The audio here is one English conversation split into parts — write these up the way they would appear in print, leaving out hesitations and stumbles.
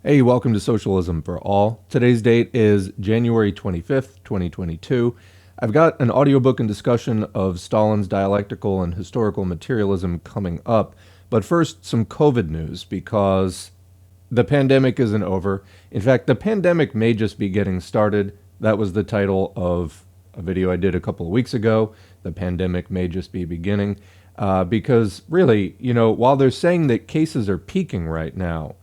Hey, welcome to Socialism for All. Today's date is January 25th, 2022. I've got an audiobook and discussion of Stalin's dialectical and historical materialism coming up. But first, some COVID news, because the pandemic isn't over. In fact, the pandemic may just be getting started. That was the title of a video I did a couple of weeks ago. The pandemic may just be beginning. Because really, while they're saying that cases are peaking right now,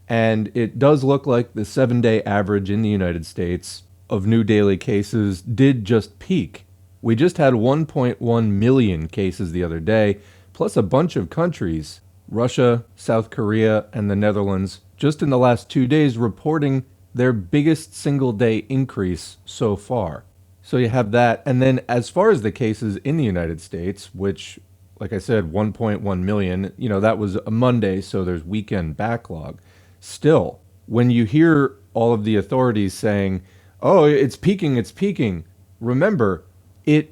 and it does look like the 7-day average in the United States of new daily cases did just peak. We just had 1.1 million cases the other day, plus a bunch of countries, Russia, South Korea, and the Netherlands, just in the last 2 days reporting their biggest single-day increase so far. So you have that. And then as far as the cases in the United States, which, like I said, 1.1 million, that was a Monday, so there's weekend backlog. Still, when you hear all of the authorities saying, "Oh, it's peaking," remember, it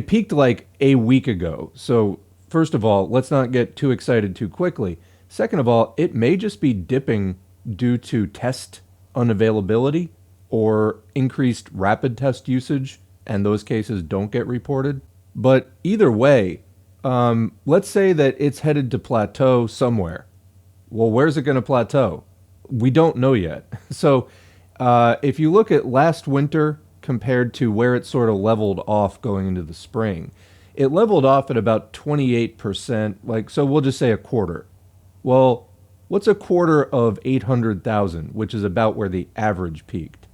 peaked like a week ago. So, first of all, let's not get too excited too quickly. Second of all, it may just be dipping due to test unavailability or increased rapid test usage, and those cases don't get reported. But either way, let's say that it's headed to plateau somewhere. Well, where's it going to plateau? We don't know yet. So if you look at last winter compared to where it sort of leveled off going into the spring, it leveled off at about 28%, so we'll just say a quarter. Well, what's a quarter of 800,000, which is about where the average peaked?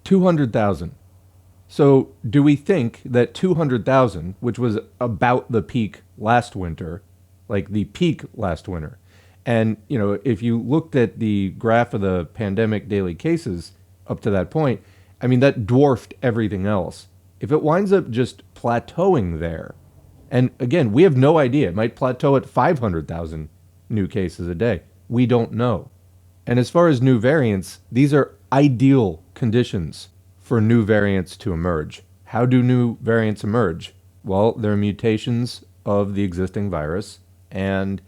200,000. So do we think that 200,000, which was about the peak last winter, and, if you looked at the graph of the pandemic daily cases up to that point, that dwarfed everything else. If it winds up just plateauing there, and again, we have no idea, it might plateau at 500,000 new cases a day. We don't know. And as far as new variants, these are ideal conditions for new variants to emerge. How do new variants emerge? Well, they're mutations of the existing virus. And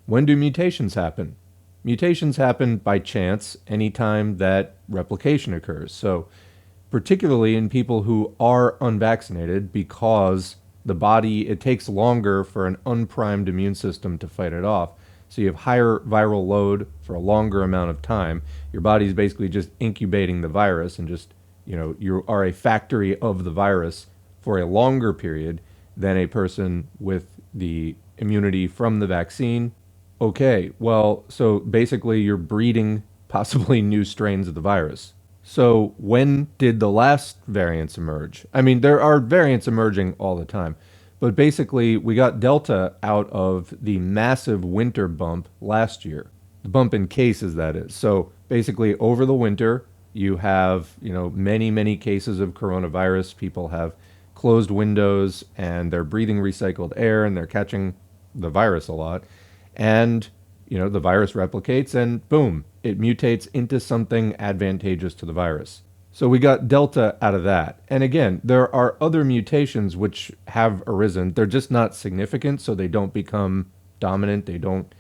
when do mutations happen? Mutations happen by chance anytime that replication occurs. So particularly in people who are unvaccinated, because the body, it takes longer for an unprimed immune system to fight it off. So you have higher viral load for a longer amount of time. Your body's basically just incubating the virus and just, you are a factory of the virus for a longer period than a person with the immunity from the vaccine. Okay, well, so basically you're breeding possibly new strains of the virus. So when did the last variants emerge? There are variants emerging all the time, but basically we got Delta out of the massive winter bump last year. The bump in cases, that is. So basically over the winter, you have, many, many cases of coronavirus. People have closed windows and they're breathing recycled air and they're catching the virus a lot. And, the virus replicates and boom, it mutates into something advantageous to the virus. So we got Delta out of that. And again, there are other mutations which have arisen. They're just not significant, so they don't become dominant. They don't,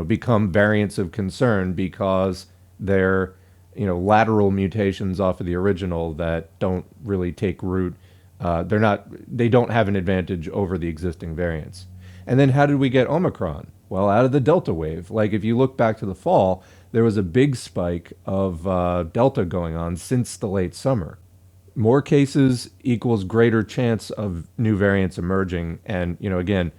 become variants of concern because they're, lateral mutations off of the original that don't really take root. They don't have an advantage over the existing variants. And then how did we get Omicron? Well, out of the Delta wave. If you look back to the fall, there was a big spike of Delta going on since the late summer. More cases equals greater chance of new variants emerging. And, again,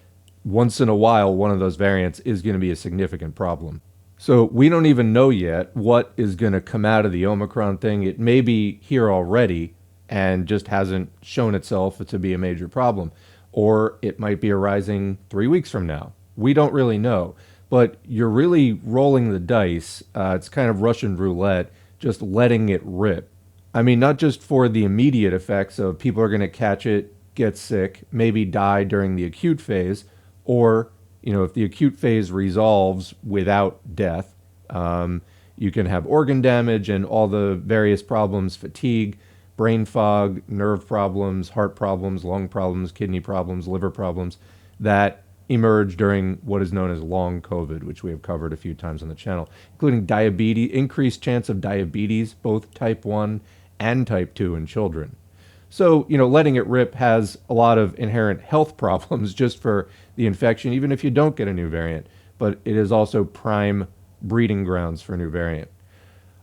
once in a while, one of those variants is going to be a significant problem. So we don't even know yet what is going to come out of the Omicron thing. It may be here already and just hasn't shown itself to be a major problem. Or it might be arising 3 weeks from now. We don't really know, but you're really rolling the dice. It's kind of Russian roulette, just letting it rip. Not just for the immediate effects of people are going to catch it, get sick, maybe die during the acute phase, or, if the acute phase resolves without death, you can have organ damage and all the various problems, fatigue, brain fog, nerve problems, heart problems, lung problems, kidney problems, liver problems, that emerge during what is known as long COVID, which we have covered a few times on the channel, including diabetes, increased chance of diabetes, both type 1 and type 2 in children. So, letting it rip has a lot of inherent health problems just for the infection, even if you don't get a new variant, but it is also prime breeding grounds for a new variant.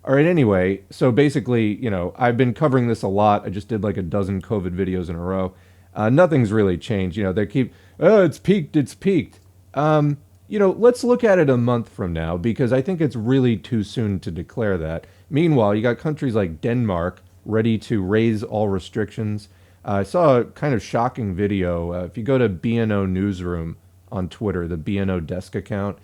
All right, anyway, so basically, I've been covering this a lot. I just did like a dozen COVID videos in a row. Nothing's really changed. They keep, oh, it's peaked, it's peaked. Let's look at it a month from now because I think it's really too soon to declare that. Meanwhile, you got countries like Denmark ready to raise all restrictions. I saw a kind of shocking video. If you go to BNO Newsroom on Twitter, the BNO desk account,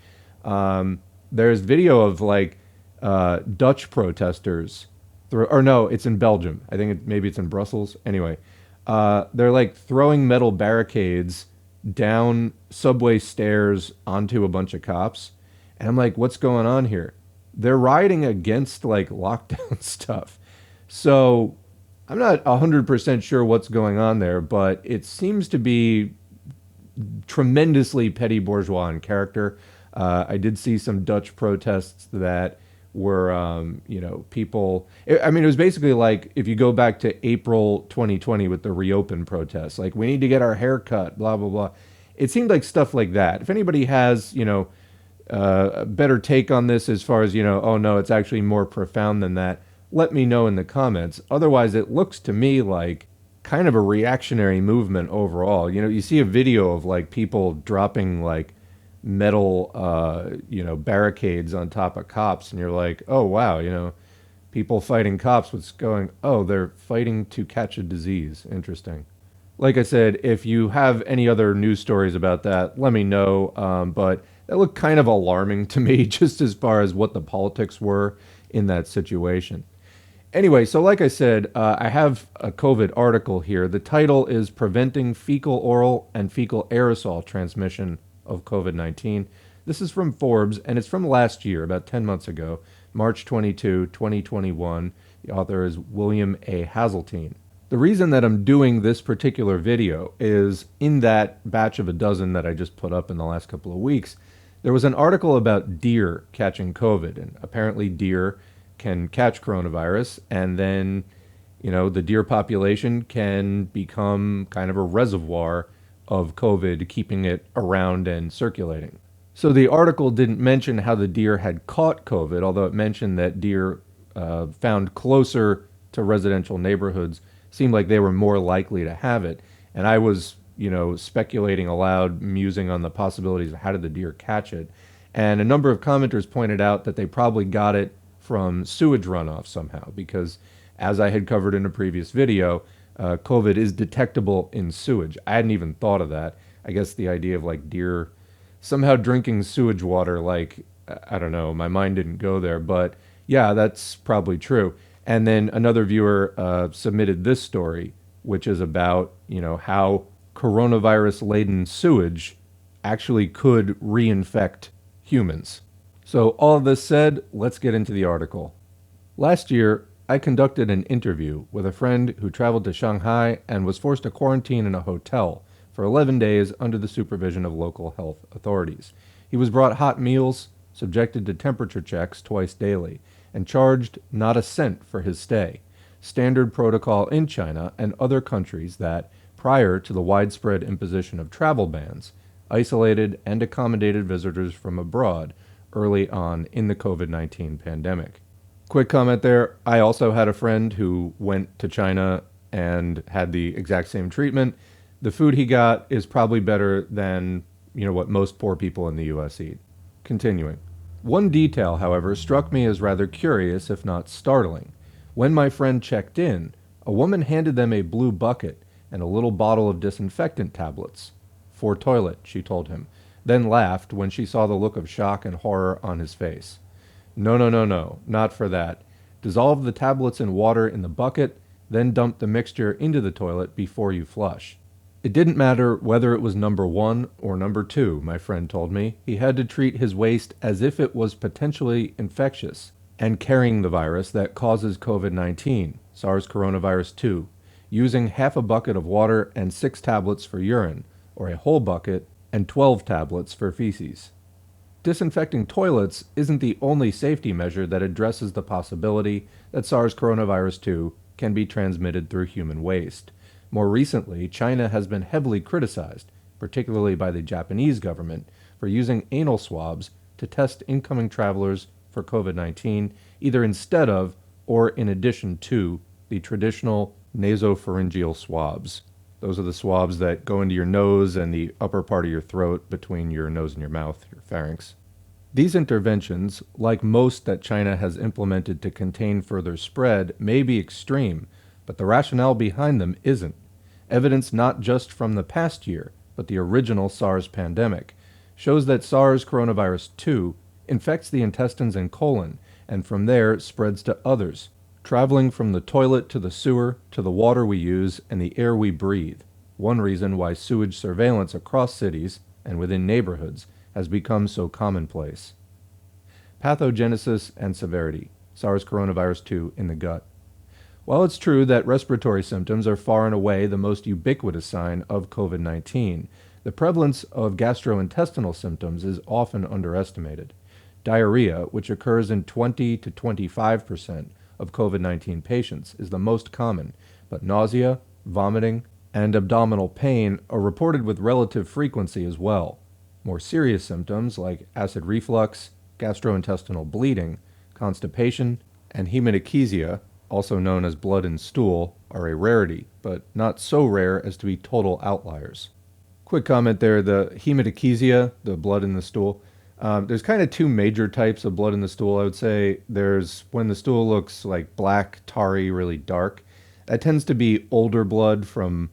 there's video of like Dutch protesters, or no, it's in Belgium. I think maybe it's in Brussels. Anyway, they're like throwing metal barricades down subway stairs onto a bunch of cops. And I'm like, what's going on here? They're rioting against like lockdown stuff. So I'm not 100% sure what's going on there, but it seems to be tremendously petty bourgeois in character. I did see some Dutch protests that were, people. I mean, it was basically like if you go back to April 2020 with the reopen protests, like we need to get our hair cut, blah, blah, blah. It seemed like stuff like that. If anybody has, a better take on this as far as, oh no, it's actually more profound than that, let me know in the comments. Otherwise, it looks to me like kind of a reactionary movement overall. You see a video of like people dropping like metal, barricades on top of cops, and you're like, oh wow, people fighting cops. What's going? Oh, they're fighting to catch a disease. Interesting. Like I said, if you have any other news stories about that, let me know. But that looked kind of alarming to me, just as far as what the politics were in that situation. Anyway, so like I said, I have a COVID article here. The title is Preventing Fecal-Oral and Fecal-Aerosol Transmission of COVID-19. This is from Forbes, and it's from last year, about 10 months ago, March 22, 2021. The author is William A. Hazeltine. The reason that I'm doing this particular video is in that batch of a dozen that I just put up in the last couple of weeks, there was an article about deer catching COVID, and apparently deer can catch coronavirus, and then, the deer population can become kind of a reservoir of COVID, keeping it around and circulating. So the article didn't mention how the deer had caught COVID, although it mentioned that deer found closer to residential neighborhoods seemed like they were more likely to have it. And I was, speculating aloud, musing on the possibilities of how did the deer catch it. And a number of commenters pointed out that they probably got it from sewage runoff somehow, because as I had covered in a previous video, COVID is detectable in sewage. I hadn't even thought of that. I guess the idea of like deer somehow drinking sewage water, like, I don't know, my mind didn't go there, but yeah, that's probably true. And then another viewer submitted this story, which is about, how coronavirus-laden sewage actually could reinfect humans. So all of this said, let's get into the article. Last year, I conducted an interview with a friend who traveled to Shanghai and was forced to quarantine in a hotel for 11 days under the supervision of local health authorities. He was brought hot meals, subjected to temperature checks twice daily, and charged not a cent for his stay, standard protocol in China and other countries that, prior to the widespread imposition of travel bans, isolated and accommodated visitors from abroad early on in the COVID-19 pandemic. Quick comment there, I also had a friend who went to China and had the exact same treatment. The food he got is probably better than, what most poor people in the US eat. Continuing. One detail, however, struck me as rather curious, if not startling. When my friend checked in, a woman handed them a blue bucket and a little bottle of disinfectant tablets. For toilet, she told him, then laughed when she saw the look of shock and horror on his face. No, no, no, no, not for that. Dissolve the tablets in water in the bucket, then dump the mixture into the toilet before you flush. It didn't matter whether it was number 1 or number 2, my friend told me. He had to treat his waste as if it was potentially infectious and carrying the virus that causes COVID-19, SARS coronavirus 2, using half a bucket of water and 6 tablets for urine, or a whole bucket and 12 tablets for feces. Disinfecting toilets isn't the only safety measure that addresses the possibility that SARS coronavirus 2 can be transmitted through human waste. More recently, China has been heavily criticized, particularly by the Japanese government, for using anal swabs to test incoming travelers for COVID-19, either instead of or in addition to the traditional nasopharyngeal swabs. Those are the swabs that go into your nose and the upper part of your throat between your nose and your mouth, your pharynx. These interventions, like most that China has implemented to contain further spread, may be extreme, but the rationale behind them isn't. Evidence not just from the past year, but the original SARS pandemic, shows that SARS coronavirus 2 infects the intestines and colon, and from there spreads to others, traveling from the toilet to the sewer to the water we use and the air we breathe. One reason why sewage surveillance across cities and within neighborhoods has become so commonplace. Pathogenesis and severity, SARS coronavirus 2 in the gut. While it's true that respiratory symptoms are far and away the most ubiquitous sign of COVID-19, the prevalence of gastrointestinal symptoms is often underestimated. Diarrhea, which occurs in 20 to 25% of COVID-19 patients, is the most common, but nausea, vomiting, and abdominal pain are reported with relative frequency as well. More serious symptoms like acid reflux, gastrointestinal bleeding, constipation, and hematochezia, also known as blood in stool, are a rarity, but not so rare as to be total outliers. Quick comment there, the hematochezia, the blood in the stool, there's kind of two major types of blood in the stool, I would say. There's when the stool looks like black, tarry, really dark. That tends to be older blood from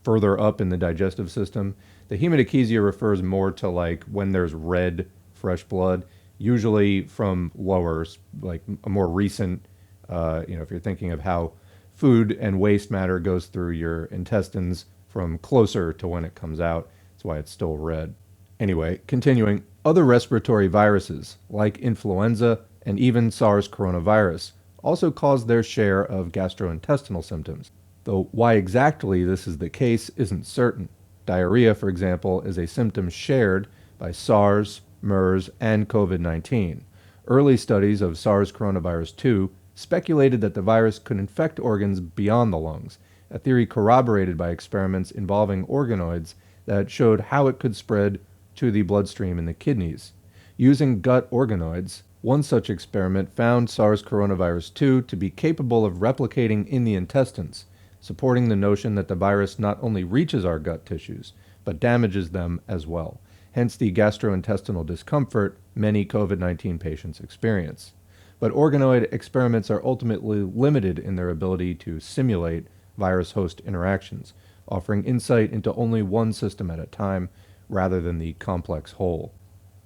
further up in the digestive system. The hematochezia refers more to like when there's red, fresh blood, usually from lower, like a more recent, if you're thinking of how food and waste matter goes through your intestines from closer to when it comes out. That's why it's still red. Anyway, continuing, other respiratory viruses, like influenza and even SARS coronavirus, also cause their share of gastrointestinal symptoms, though why exactly this is the case isn't certain. Diarrhea, for example, is a symptom shared by SARS, MERS, and COVID-19. Early studies of SARS coronavirus 2 speculated that the virus could infect organs beyond the lungs, a theory corroborated by experiments involving organoids that showed how it could spread to the bloodstream in the kidneys. Using gut organoids, one such experiment found SARS coronavirus 2 to be capable of replicating in the intestines, supporting the notion that the virus not only reaches our gut tissues, but damages them as well, hence the gastrointestinal discomfort many COVID-19 patients experience. But organoid experiments are ultimately limited in their ability to simulate virus-host interactions, offering insight into only one system at a time, rather than the complex whole.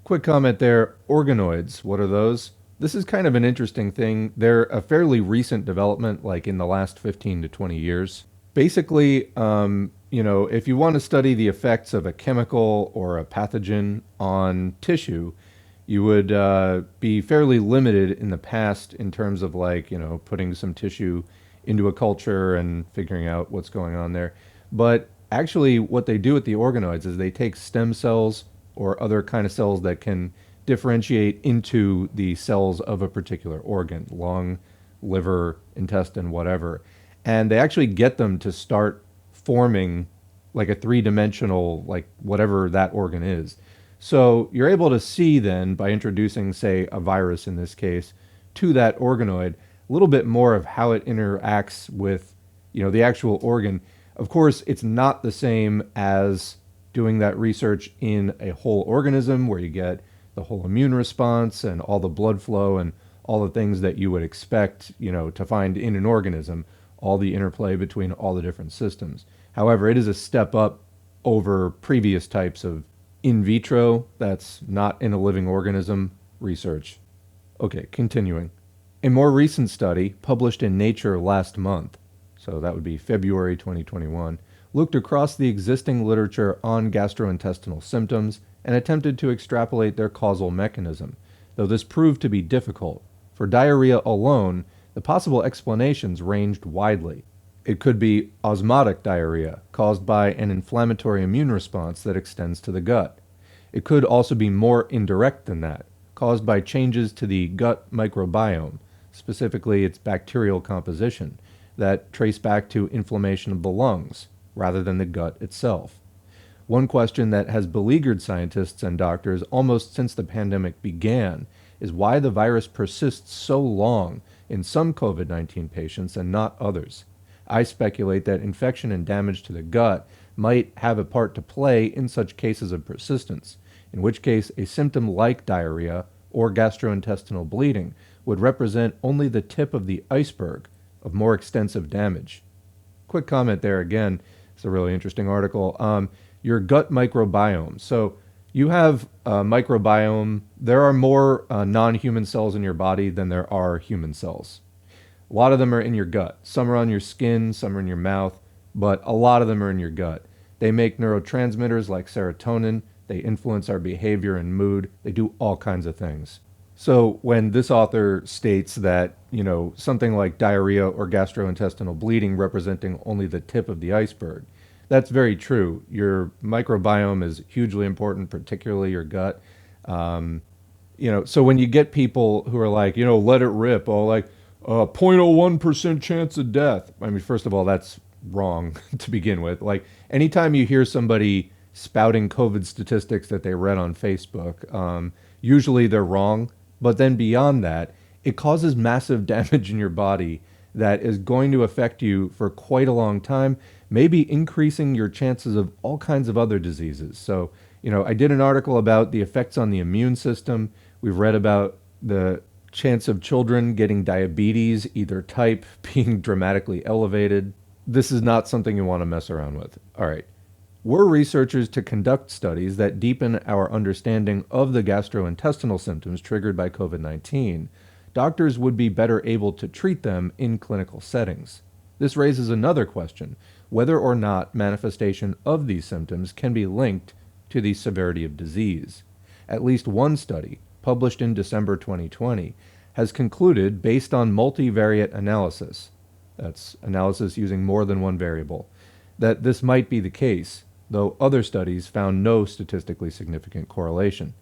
Quick comment there, organoids, what are those? This is kind of an interesting thing. They're a fairly recent development, like in the last 15 to 20 years. Basically, if you want to study the effects of a chemical or a pathogen on tissue, you would be fairly limited in the past in terms of putting some tissue into a culture and figuring out what's going on there. But actually, what they do with the organoids is they take stem cells or other kind of cells that can differentiate into the cells of a particular organ, lung, liver, intestine, whatever. And they actually get them to start forming like a three-dimensional, like whatever that organ is. So you're able to see then, by introducing, say, a virus in this case, to that organoid, a little bit more of how it interacts with, the actual organ. Of course, it's not the same as doing that research in a whole organism where you get the whole immune response and all the blood flow and all the things that you would expect, to find in an organism, all the interplay between all the different systems. However, it is a step up over previous types of in vitro, that's not in a living organism, research. Okay, continuing. A more recent study, published in Nature last month, so that would be February 2021, looked across the existing literature on gastrointestinal symptoms and attempted to extrapolate their causal mechanism, though this proved to be difficult. For diarrhea alone, the possible explanations ranged widely. It could be osmotic diarrhea caused by an inflammatory immune response that extends to the gut. It could also be more indirect than that, caused by changes to the gut microbiome, specifically its bacterial composition, that trace back to inflammation of the lungs rather than the gut itself. One question that has beleaguered scientists and doctors almost since the pandemic began is why the virus persists so long in some COVID-19 patients and not others. I speculate that infection and damage to the gut might have a part to play in such cases of persistence, in which case a symptom like diarrhea or gastrointestinal bleeding would represent only the tip of the iceberg of more extensive damage. Quick comment there again. It's a really interesting article. Your gut microbiome. So you have a microbiome. There are more non-human cells in your body than there are human cells. A lot of them are in your gut. Some are on your skin, some are in your mouth, but a lot of them are in your gut. They make neurotransmitters like serotonin. They influence our behavior and mood. They do all kinds of things. So when this author states that, something like diarrhea or gastrointestinal bleeding representing only the tip of the iceberg, that's very true. Your microbiome is hugely important, particularly your gut. So when you get people who are like, let it rip, 0.01% chance of death. I mean, first of all, that's wrong to begin with. Like, anytime you hear somebody spouting COVID statistics that they read on Facebook, usually they're wrong. But then beyond that, it causes massive damage in your body that is going to affect you for quite a long time, maybe increasing your chances of all kinds of other diseases. So, I did an article about the effects on the immune system. We've read about the chance of children getting diabetes, either type, being dramatically elevated. This is not something you want to mess around with. All right. We're researchers to conduct studies that deepen our understanding of the gastrointestinal symptoms triggered by COVID-19. Doctors would be better able to treat them in clinical settings. This raises another question, whether or not manifestation of these symptoms can be linked to the severity of disease. At least one study, published in December 2020, has concluded, based on multivariate analysis, that's analysis using more than one variable, that this might be the case, though other studies found no statistically significant correlation.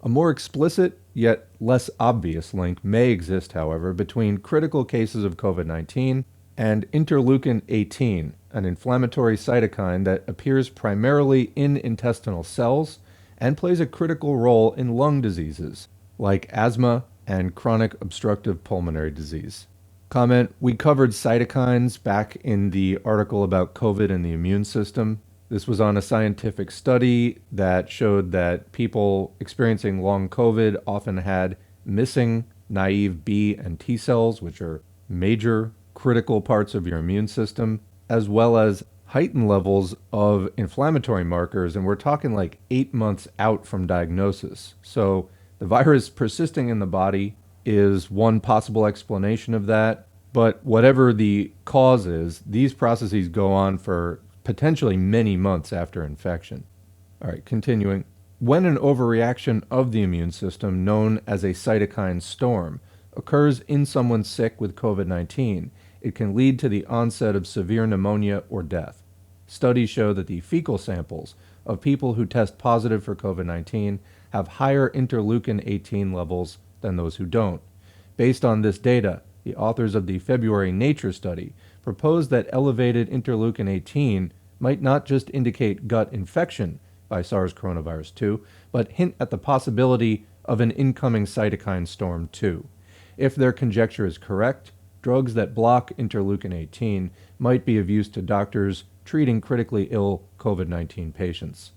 A more explicit, yet less obvious link may exist, however, between critical cases of COVID-19 and interleukin-18, an inflammatory cytokine that appears primarily in intestinal cells and plays a critical role in lung diseases, like asthma and chronic obstructive pulmonary disease. Comment, we covered cytokines back in the article about COVID and the immune system. This was on a scientific study that showed that people experiencing long COVID often had missing naive B and T cells, which are major critical parts of your immune system, as well as heightened levels of inflammatory markers. And we're talking like 8 months out from diagnosis. So the virus persisting in the body is one possible explanation of that. But whatever the cause is, these processes go on for potentially many months after infection. All right, continuing. When an overreaction of the immune system, known as a cytokine storm, occurs in someone sick with COVID-19, it can lead to the onset of severe pneumonia or death. Studies show that the fecal samples of people who test positive for COVID-19 have higher interleukin-18 levels than those who don't. Based on this data, the authors of the February Nature study proposed that elevated interleukin-18 might not just indicate gut infection by SARS coronavirus 2, but hint at the possibility of an incoming cytokine storm too. If their conjecture is correct, drugs that block interleukin-18 might be of use to doctors treating critically ill COVID-19 patients.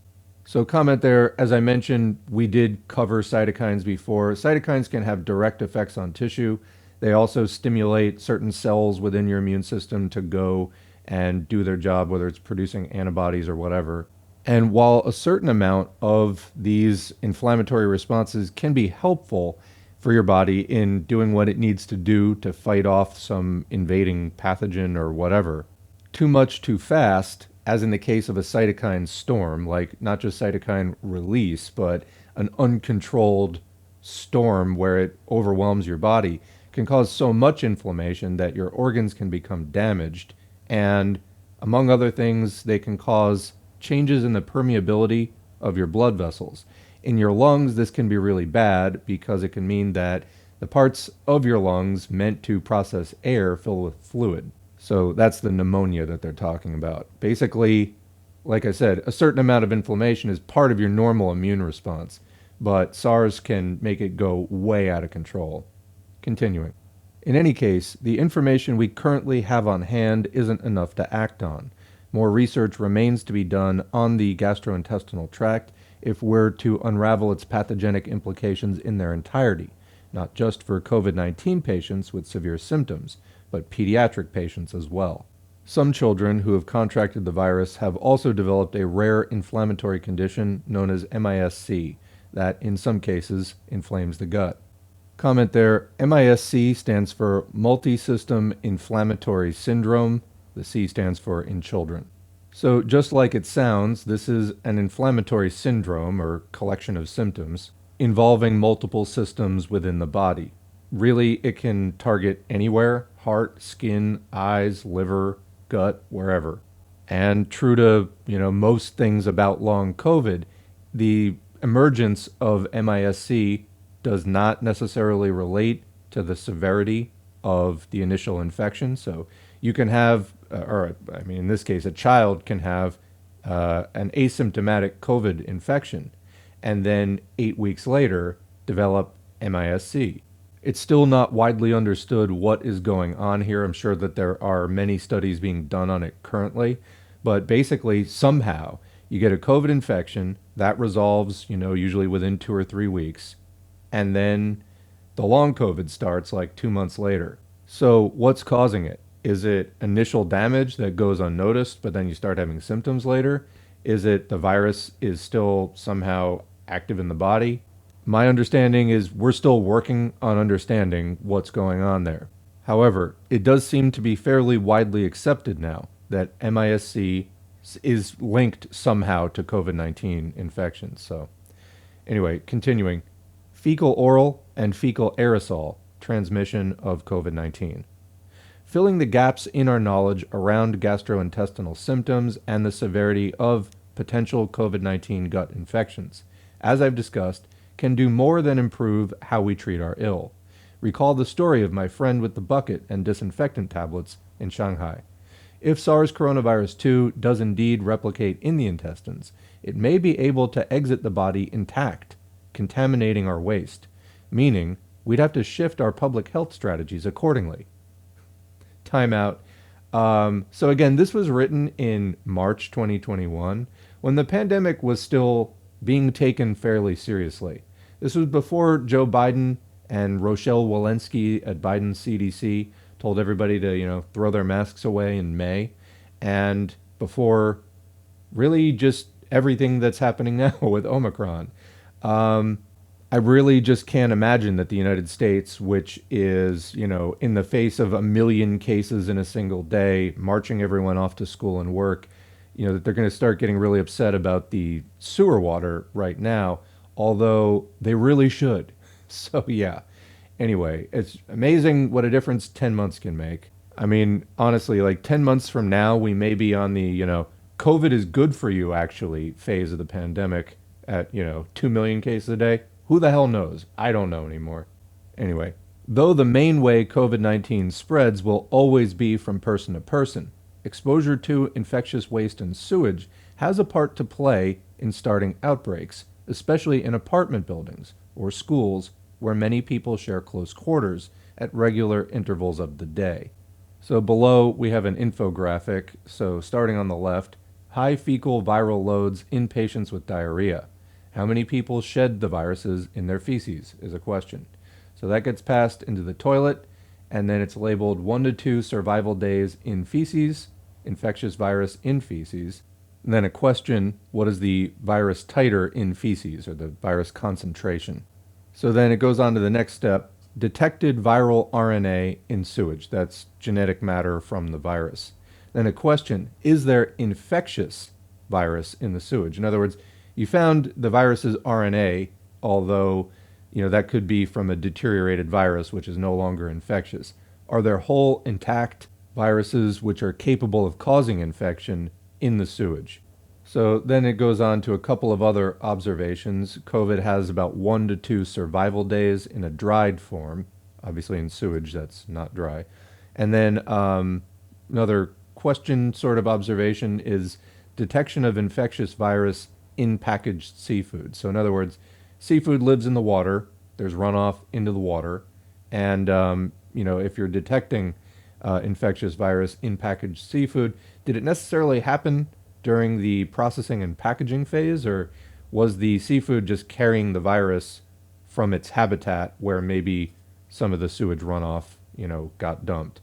So comment there, as I mentioned, we did cover cytokines before. Cytokines can have direct effects on tissue. They also stimulate certain cells within your immune system to go and do their job, whether it's producing antibodies or whatever. And while a certain amount of these inflammatory responses can be helpful for your body in doing what it needs to do to fight off some invading pathogen or whatever, too much too fast, as in the case of a cytokine storm, like not just cytokine release, but an uncontrolled storm where it overwhelms your body, can cause so much inflammation that your organs can become damaged And among other things, they can cause changes in the permeability of your blood vessels. In your lungs, this can be really bad because it can mean that the parts of your lungs meant to process air fill with fluid. So that's the pneumonia that they're talking about. Basically, like I said, a certain amount of inflammation is part of your normal immune response, but SARS can make it go way out of control. Continuing. In any case, the information we currently have on hand isn't enough to act on. More research remains to be done on the gastrointestinal tract if we're to unravel its pathogenic implications in their entirety, not just for COVID-19 patients with severe symptoms, but pediatric patients as well. Some children who have contracted the virus have also developed a rare inflammatory condition known as MIS-C that, in some cases, inflames the gut. Comment there, MIS-C stands for Multisystem Inflammatory Syndrome. The C stands for in children. So just like it sounds, this is an inflammatory syndrome or collection of symptoms involving multiple systems within the body. Really, it can target anywhere: heart, skin, eyes, liver, gut, wherever. And true to, most things about long COVID, the emergence of MIS-C does not necessarily relate to the severity of the initial infection. So you can have, in this case, a child can have an asymptomatic COVID infection and then 8 weeks later develop MIS-C. It's still not widely understood what is going on here. I'm sure that there are many studies being done on it currently, but basically somehow you get a COVID infection that resolves, usually within 2 or 3 weeks, and then the long COVID starts like 2 months later. So what's causing it? Is it initial damage that goes unnoticed, but then you start having symptoms later? Is it the virus is still somehow active in the body? My understanding is we're still working on understanding what's going on there. However, it does seem to be fairly widely accepted now that MIS-C is linked somehow to COVID-19 infections. So anyway, continuing. Fecal-Oral and Fecal-Aerosol transmission of COVID-19. Filling the gaps in our knowledge around gastrointestinal symptoms and the severity of potential COVID-19 gut infections, as I've discussed, can do more than improve how we treat our ill. Recall the story of my friend with the bucket and disinfectant tablets in Shanghai. If SARS coronavirus 2 does indeed replicate in the intestines, it may be able to exit the body intact, contaminating our waste, meaning we'd have to shift our public health strategies accordingly. Time out. So again, this was written in March 2021, when the pandemic was still being taken fairly seriously. This was before Joe Biden and Rochelle Walensky at Biden's CDC told everybody to, throw their masks away in May, and before really just everything that's happening now with Omicron. I really just can't imagine that the United States, which is, in the face of 1 million cases in a single day, marching everyone off to school and work, that they're going to start getting really upset about the sewer water right now, although they really should. So yeah. Anyway, it's amazing what a difference 10 months can make. I mean, honestly, like 10 months from now, we may be on the, COVID is good for you, actually, phase of the pandemic at, 2 million cases a day. Who the hell knows? I don't know anymore. Anyway, though the main way COVID-19 spreads will always be from person to person, exposure to infectious waste and sewage has a part to play in starting outbreaks, especially in apartment buildings or schools where many people share close quarters at regular intervals of the day. So below we have an infographic. So starting on the left, high fecal viral loads in patients with diarrhea. How many people shed the viruses in their feces is a question. So that gets passed into the toilet, and then it's labeled 1 to 2 survival days in feces, infectious virus in feces. And then a question, what is the virus titer in feces, or the virus concentration? So then it goes on to the next step, detected viral RNA in sewage. That's genetic matter from the virus. Then a question, is there infectious virus in the sewage? In other words, you found the virus's RNA, although that could be from a deteriorated virus, which is no longer infectious. Are there whole, intact viruses which are capable of causing infection in the sewage. So then it goes on to a couple of other observations. COVID has about 1 to 2 survival days in a dried form. Obviously in sewage, that's not dry. And then another question sort of observation is detection of infectious virus in packaged seafood. So in other words, seafood lives in the water. There's runoff into the water. And, if you're detecting infectious virus in packaged seafood, did it necessarily happen during the processing and packaging phase, or was the seafood just carrying the virus from its habitat where maybe some of the sewage runoff, got dumped?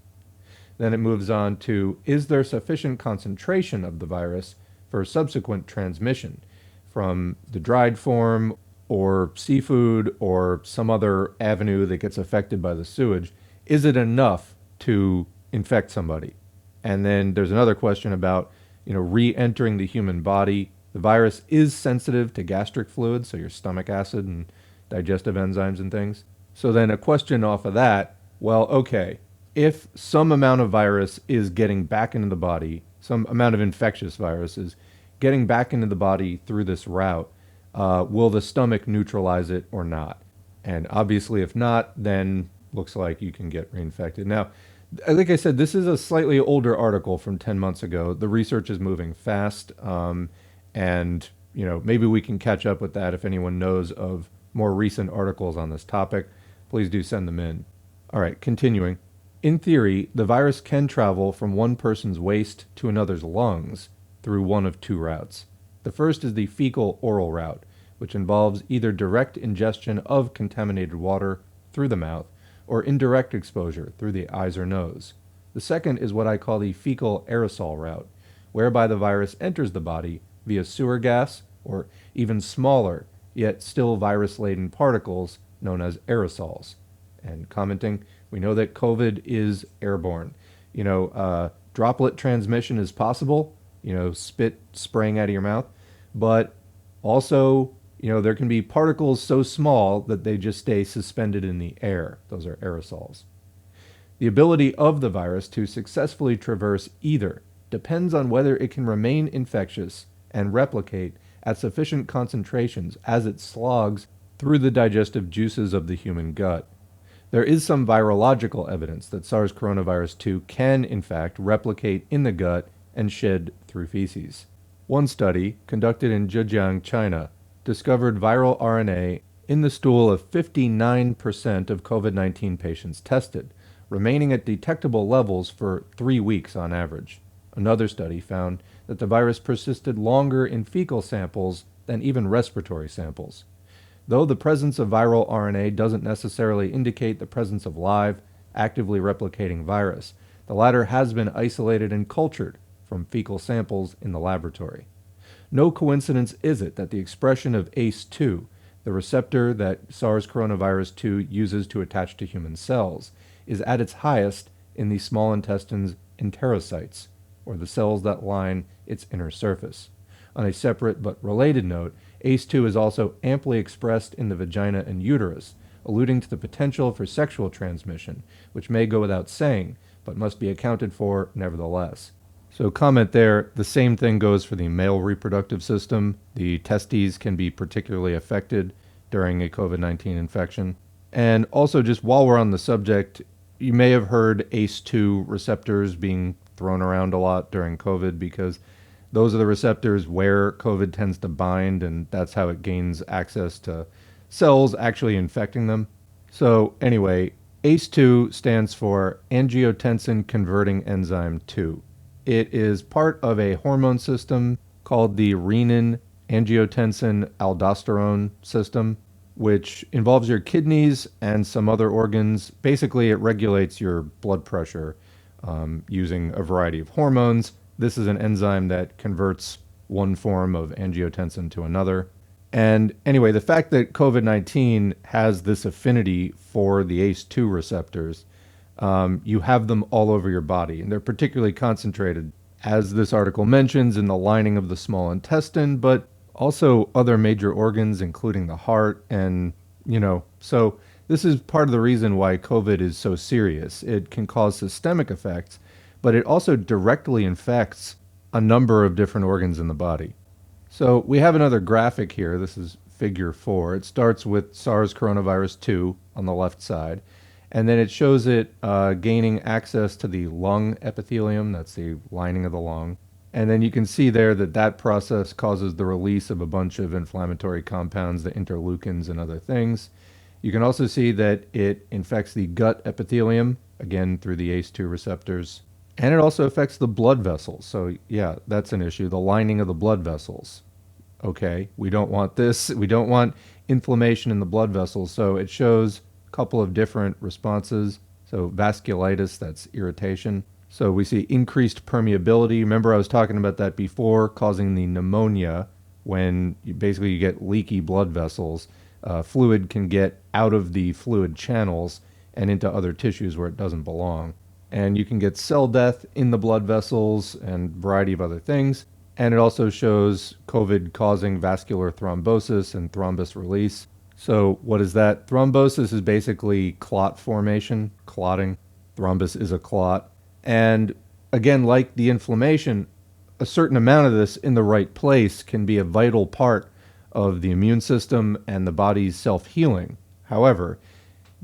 Then it moves on to, is there sufficient concentration of the virus for subsequent transmission from the dried form or seafood or some other avenue that gets affected by the sewage? Is it enough to infect somebody? And then there's another question about, re-entering the human body. The virus is sensitive to gastric fluid, so your stomach acid and digestive enzymes and things. So then a question off of that, well, okay, if some amount of virus is getting back into the body, some amount of infectious virus is getting back into the body through this route, will the stomach neutralize it or not? And obviously, if not, then looks like you can get reinfected. Now, like I said, this is a slightly older article from 10 months ago. The research is moving fast, and maybe we can catch up with that. If anyone knows of more recent articles on this topic, please do send them in. All right, continuing. In theory, the virus can travel from one person's waste to another's lungs through one of two routes. The first is the fecal-oral route, which involves either direct ingestion of contaminated water through the mouth or indirect exposure through the eyes or nose. The second is what I call the fecal-aerosol route, whereby the virus enters the body via sewer gas or even smaller, yet still virus-laden particles known as aerosols. And commenting, we know that COVID is airborne. Droplet transmission is possible, spit spraying out of your mouth, but also there can be particles so small that they just stay suspended in the air. Those are aerosols. The ability of the virus to successfully traverse either depends on whether it can remain infectious and replicate at sufficient concentrations as it slogs through the digestive juices of the human gut. There is some virological evidence that SARS coronavirus 2 can, in fact, replicate in the gut and shed through feces. One study, conducted in Zhejiang, China, discovered viral RNA in the stool of 59% of COVID-19 patients tested, remaining at detectable levels for 3 weeks on average. Another study found that the virus persisted longer in fecal samples than even respiratory samples. Though the presence of viral RNA doesn't necessarily indicate the presence of live, actively replicating virus, the latter has been isolated and cultured from fecal samples in the laboratory. No coincidence is it that the expression of ACE2, the receptor that SARS coronavirus 2 uses to attach to human cells, is at its highest in the small intestine's enterocytes, or the cells that line its inner surface. On a separate but related note, ACE2 is also amply expressed in the vagina and uterus, alluding to the potential for sexual transmission, which may go without saying, but must be accounted for nevertheless. So comment there, the same thing goes for the male reproductive system. The testes can be particularly affected during a COVID-19 infection. And also, just while we're on the subject, you may have heard ACE2 receptors being thrown around a lot during COVID because those are the receptors where COVID tends to bind, and that's how it gains access to cells actually infecting them. So anyway, ACE2 stands for angiotensin converting enzyme 2. It is part of a hormone system called the renin-angiotensin-aldosterone system, which involves your kidneys and some other organs. Basically, it regulates your blood pressure using a variety of hormones. This is an enzyme that converts one form of angiotensin to another. And anyway, the fact that COVID-19 has this affinity for the ACE2 receptors, you have them all over your body, and they're particularly concentrated, as this article mentions, in the lining of the small intestine, but also other major organs, including the heart. And, so this is part of the reason why COVID is so serious. It can cause systemic effects, but it also directly infects a number of different organs in the body. So we have another graphic here. This is figure 4. It starts with SARS coronavirus 2 on the left side, and then it shows it gaining access to the lung epithelium. That's the lining of the lung. And then you can see there that that process causes the release of a bunch of inflammatory compounds, the interleukins and other things. You can also see that it infects the gut epithelium, again through the ACE2 receptors. And it also affects the blood vessels. So yeah, that's an issue, the lining of the blood vessels. Okay, we don't want this. We don't want inflammation in the blood vessels. So it shows a couple of different responses. So vasculitis, that's irritation. So we see increased permeability. Remember I was talking about that before, causing the pneumonia when you get leaky blood vessels. Fluid can get out of the fluid channels and into other tissues where it doesn't belong. And you can get cell death in the blood vessels and a variety of other things. And it also shows COVID causing vascular thrombosis and thrombus release. So what is that? Thrombosis is basically clot formation, clotting. Thrombus is a clot. And again, like the inflammation, a certain amount of this in the right place can be a vital part of the immune system and the body's self-healing. However,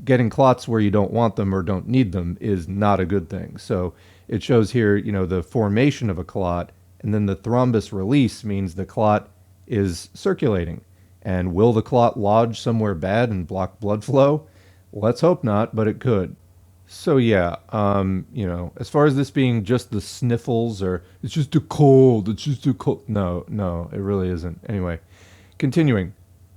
getting clots where you don't want them or don't need them is not a good thing. So it shows here, the formation of a clot, and then the thrombus release means the clot is circulating. And will the clot lodge somewhere bad and block blood flow? Let's hope not, but it could. So yeah, as far as this being just the sniffles or it's just a cold, no, it really isn't. Anyway, continuing.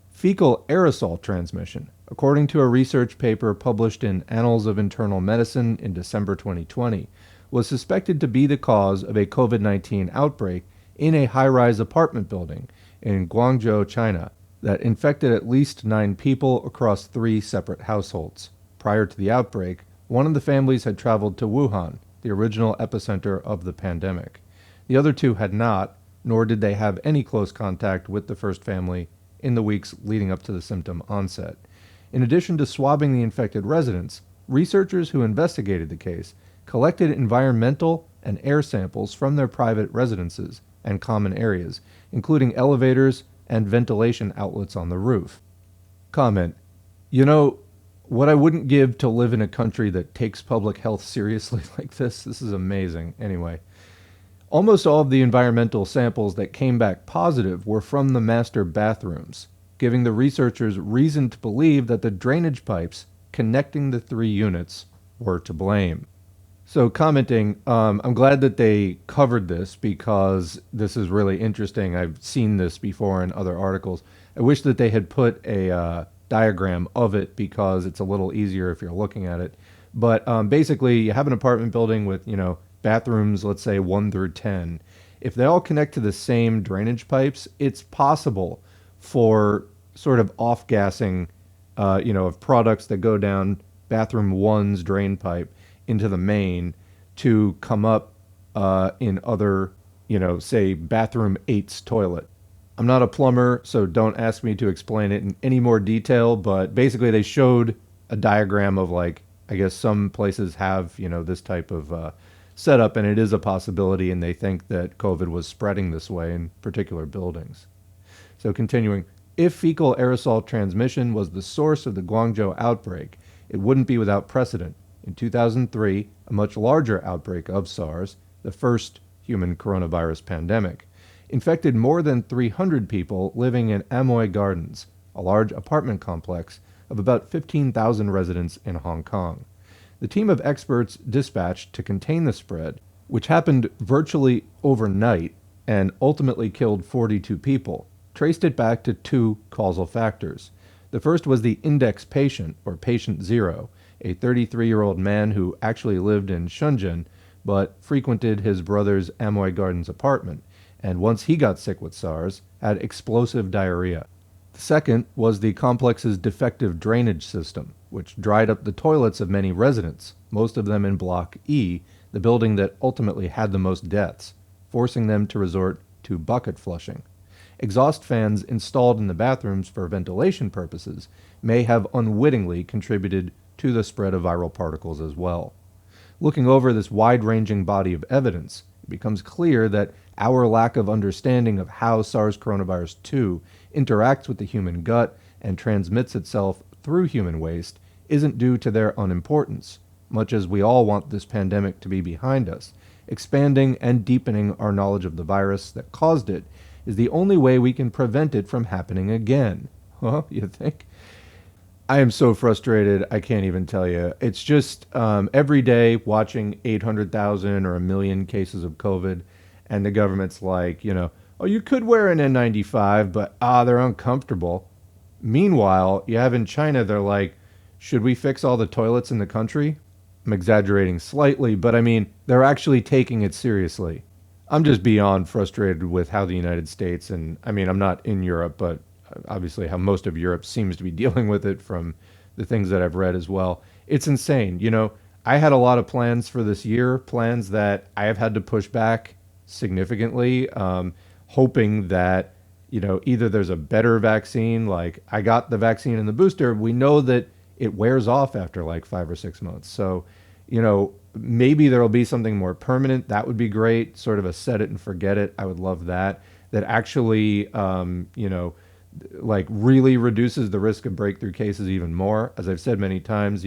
Fecal-Aerosol transmission. According to a research paper published in Annals of Internal Medicine in December 2020, was suspected to be the cause of a COVID-19 outbreak in a high-rise apartment building in Guangzhou, China, that infected at least 9 people across 3 separate households. Prior to the outbreak, one of the families had traveled to Wuhan, the original epicenter of the pandemic. The other 2 had not, nor did they have any close contact with the first family in the weeks leading up to the symptom onset. In addition to swabbing the infected residents, researchers who investigated the case collected environmental and air samples from their private residences and common areas, including elevators and ventilation outlets on the roof. Comment. What I wouldn't give to live in a country that takes public health seriously like this is amazing. Anyway, almost all of the environmental samples that came back positive were from the master bathrooms, giving the researchers reason to believe that the drainage pipes connecting the 3 units were to blame. So commenting, I'm glad that they covered this because this is really interesting. I've seen this before in other articles. I wish that they had put a diagram of it because it's a little easier if you're looking at it. But basically, you have an apartment building with, bathrooms, let's say 1 through 10. If they all connect to the same drainage pipes, it's possible for sort of off-gassing, of products that go down bathroom 1's drain pipe into the main to come up in other, say bathroom 8's toilet. I'm not a plumber, so don't ask me to explain it in any more detail, but basically they showed a diagram of I guess some places have, this type of setup, and it is a possibility, and they think that COVID was spreading this way in particular buildings. So continuing, if fecal aerosol transmission was the source of the Guangzhou outbreak, it wouldn't be without precedent. In 2003, a much larger outbreak of SARS, the first human coronavirus pandemic, infected more than 300 people living in Amoy Gardens, a large apartment complex of about 15,000 residents in Hong Kong. The team of experts dispatched to contain the spread, which happened virtually overnight and ultimately killed 42 people, traced it back to 2 causal factors. The first was the index patient, or patient 0, a 33-year-old man who actually lived in Shenzhen but frequented his brother's Amoy Gardens apartment, and once he got sick with SARS, had explosive diarrhea. The second was the complex's defective drainage system, which dried up the toilets of many residents, most of them in Block E, the building that ultimately had the most deaths, forcing them to resort to bucket flushing. Exhaust fans installed in the bathrooms for ventilation purposes may have unwittingly contributed to the spread of viral particles as well. Looking over this wide-ranging body of evidence, it becomes clear that our lack of understanding of how SARS coronavirus 2 interacts with the human gut and transmits itself through human waste isn't due to their unimportance, much as we all want this pandemic to be behind us. Expanding and deepening our knowledge of the virus that caused it is the only way we can prevent it from happening again. Huh, you think? I am so frustrated, I can't even tell you. It's just every day watching 800,000 or a million cases of COVID, and the government's like, oh, you could wear an N95, but they're uncomfortable. Meanwhile, you have in China, they're like, should we fix all the toilets in the country? I'm exaggerating slightly, but I mean, they're actually taking it seriously. I'm just beyond frustrated with how the United States, and I mean, I'm not in Europe, but obviously how most of Europe seems to be dealing with it from the things that I've read as well. It's insane. I had a lot of plans for this year, plans that I have had to push back significantly, hoping that, either there's a better vaccine, like I got the vaccine and the booster. We know that it wears off after like 5 or 6 months. So, maybe there'll be something more permanent. That would be great. Sort of a set it and forget it. I would love that. That actually, like really reduces the risk of breakthrough cases even more. As I've said many times,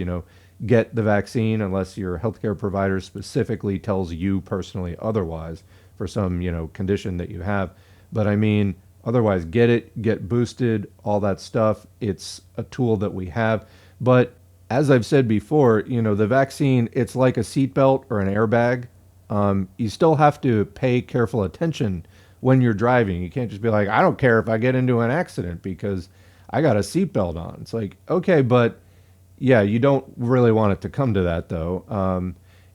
get the vaccine unless your healthcare provider specifically tells you personally otherwise for some, condition that you have. But I mean, otherwise get it, get boosted, all that stuff. It's a tool that we have. But as I've said before, the vaccine, it's like a seatbelt or an airbag. You still have to pay careful attention when you're driving. You can't just be like, I don't care if I get into an accident because I got a seatbelt on. It's like, okay, but yeah, you don't really want it to come to that though.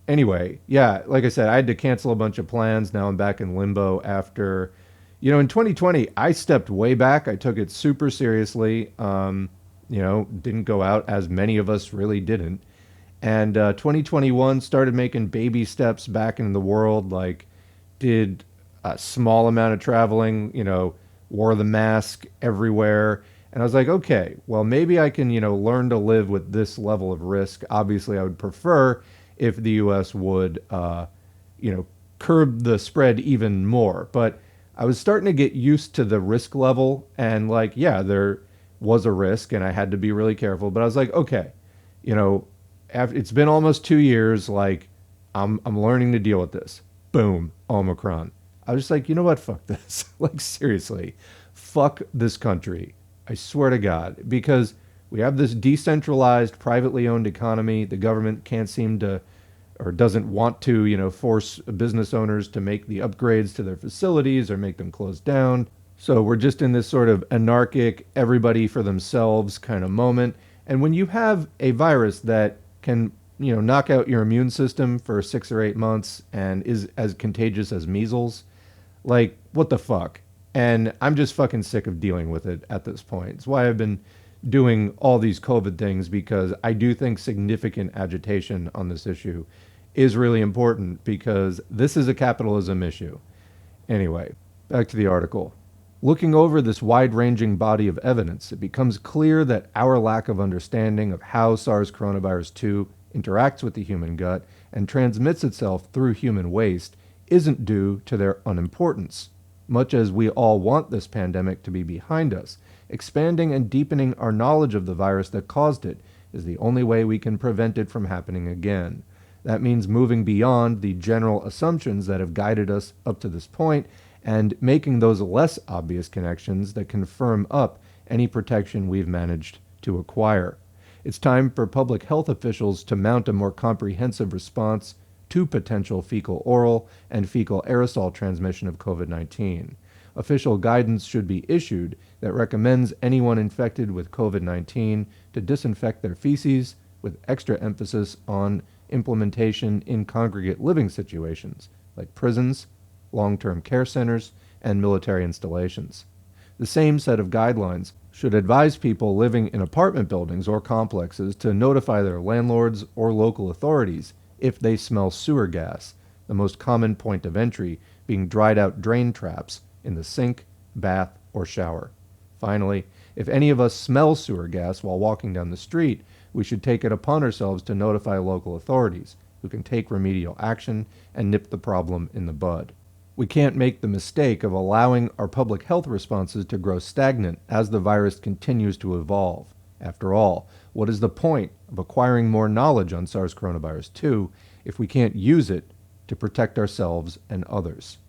Anyway, yeah, like I said, I had to cancel a bunch of plans. Now I'm back in limbo after, in 2020, I stepped way back. I took it super seriously. Didn't go out, as many of us really didn't. And 2021 started making baby steps back in the world, like did a small amount of traveling, wore the mask everywhere. And I was like, okay, well, maybe I can, learn to live with this level of risk. Obviously, I would prefer if the U.S. would, curb the spread even more. But I was starting to get used to the risk level. And like, yeah, there was a risk and I had to be really careful. But I was like, okay, it's been almost 2 years. Like, I'm learning to deal with this. Boom, Omicron. I was just like, you know what? Fuck this. Like, seriously, fuck this country. I swear to God, because we have this decentralized, privately owned economy. The government can't seem to, or doesn't want to, force business owners to make the upgrades to their facilities or make them close down. So we're just in this sort of anarchic, everybody for themselves kind of moment. And when you have a virus that can, knock out your immune system for 6 or 8 months and is as contagious as measles, like, what the fuck? And I'm just fucking sick of dealing with it at this point. It's why I've been doing all these COVID things, because I do think significant agitation on this issue is really important, because this is a capitalism issue. Anyway, back to the article. Looking over this wide-ranging body of evidence, it becomes clear that our lack of understanding of how SARS coronavirus 2 interacts with the human gut and transmits itself through human waste isn't due to their unimportance. Much as we all want this pandemic to be behind us, expanding and deepening our knowledge of the virus that caused it is the only way we can prevent it from happening again. That means moving beyond the general assumptions that have guided us up to this point and making those less obvious connections that can firm up any protection we've managed to acquire. It's time for public health officials to mount a more comprehensive response to potential fecal-oral and fecal-aerosol transmission of COVID-19. Official guidance should be issued that recommends anyone infected with COVID-19 to disinfect their feces, with extra emphasis on implementation in congregate living situations like prisons, long-term care centers, and military installations. The same set of guidelines should advise people living in apartment buildings or complexes to notify their landlords or local authorities if they smell sewer gas, the most common point of entry being dried out drain traps in the sink, bath, or shower. Finally, if any of us smell sewer gas while walking down the street, we should take it upon ourselves to notify local authorities, who can take remedial action and nip the problem in the bud. We can't make the mistake of allowing our public health responses to grow stagnant as the virus continues to evolve. After all, what is the point of acquiring more knowledge on SARS coronavirus 2 if we can't use it to protect ourselves and others?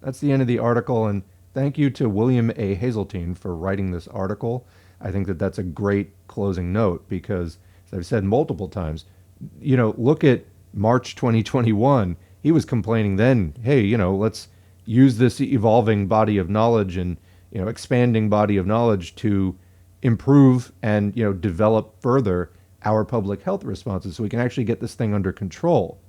That's the end of the article, and thank you to William A. Hazeltine for writing this article. I think that that's a great closing note because, as I've said multiple times, look at March 2021. He was complaining then, hey, let's use this evolving body of knowledge and, expanding body of knowledge to improve and, develop further our public health responses so we can actually get this thing under control.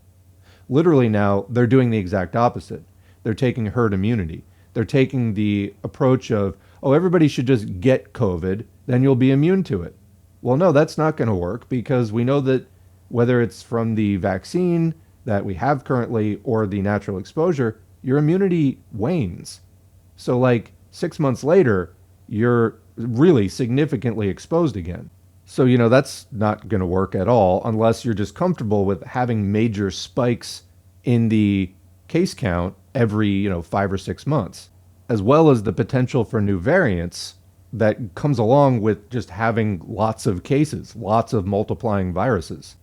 Literally now, they're doing the exact opposite. They're taking herd immunity. They're taking the approach of, oh, everybody should just get COVID, then you'll be immune to it. Well, no, that's not going to work because we know that whether it's from the vaccine that we have currently or the natural exposure, your immunity wanes. So like 6 months later, you're really significantly exposed again. So, that's not going to work at all unless you're just comfortable with having major spikes in the case count every, 5 or 6 months, as well as the potential for new variants that comes along with just having lots of cases, lots of multiplying viruses.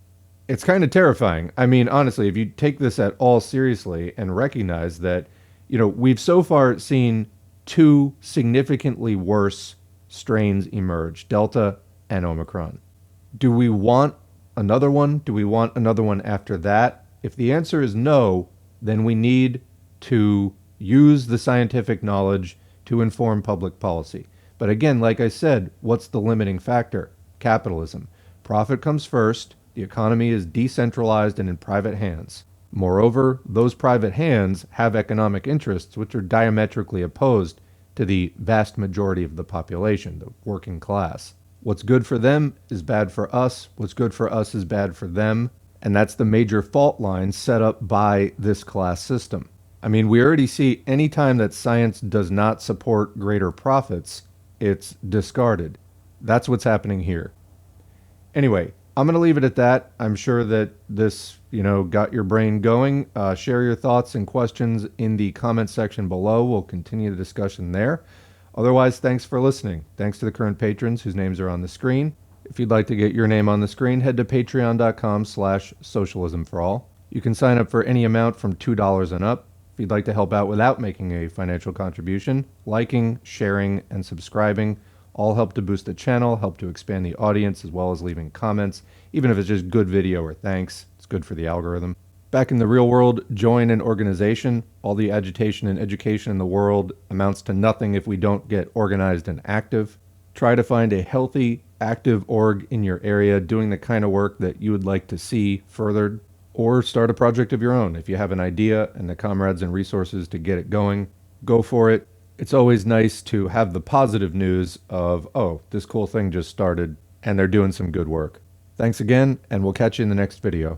It's kind of terrifying. I mean, honestly, if you take this at all seriously and recognize that, we've so far seen two significantly worse strains emerge, Delta and Omicron. Do we want another one? Do we want another one after that? If the answer is no, then we need to use the scientific knowledge to inform public policy. But again, like I said, what's the limiting factor? Capitalism. Profit comes first. The economy is decentralized and in private hands. Moreover, those private hands have economic interests which are diametrically opposed to the vast majority of the population, the working class. What's good for them is bad for us. What's good for us is bad for them. And that's the major fault line set up by this class system. I mean, we already see any time that science does not support greater profits, it's discarded. That's what's happening here. Anyway, I'm going to leave it at that. I'm sure that this, got your brain going. Share your thoughts and questions in the comment section below. We'll continue the discussion there. Otherwise, thanks for listening. Thanks to the current patrons whose names are on the screen. If you'd like to get your name on the screen, head to patreon.com/socialismforall. You can sign up for any amount from $2 and up. If you'd like to help out without making a financial contribution, liking, sharing, and subscribing all help to boost the channel, help to expand the audience, as well as leaving comments. Even if it's just good video or thanks, it's good for the algorithm. Back in the real world, join an organization. All the agitation and education in the world amounts to nothing if we don't get organized and active. Try to find a healthy, active org in your area doing the kind of work that you would like to see furthered, or start a project of your own. If you have an idea and the comrades and resources to get it going, go for it. It's always nice to have the positive news of, oh, this cool thing just started and they're doing some good work. Thanks again, and we'll catch you in the next video.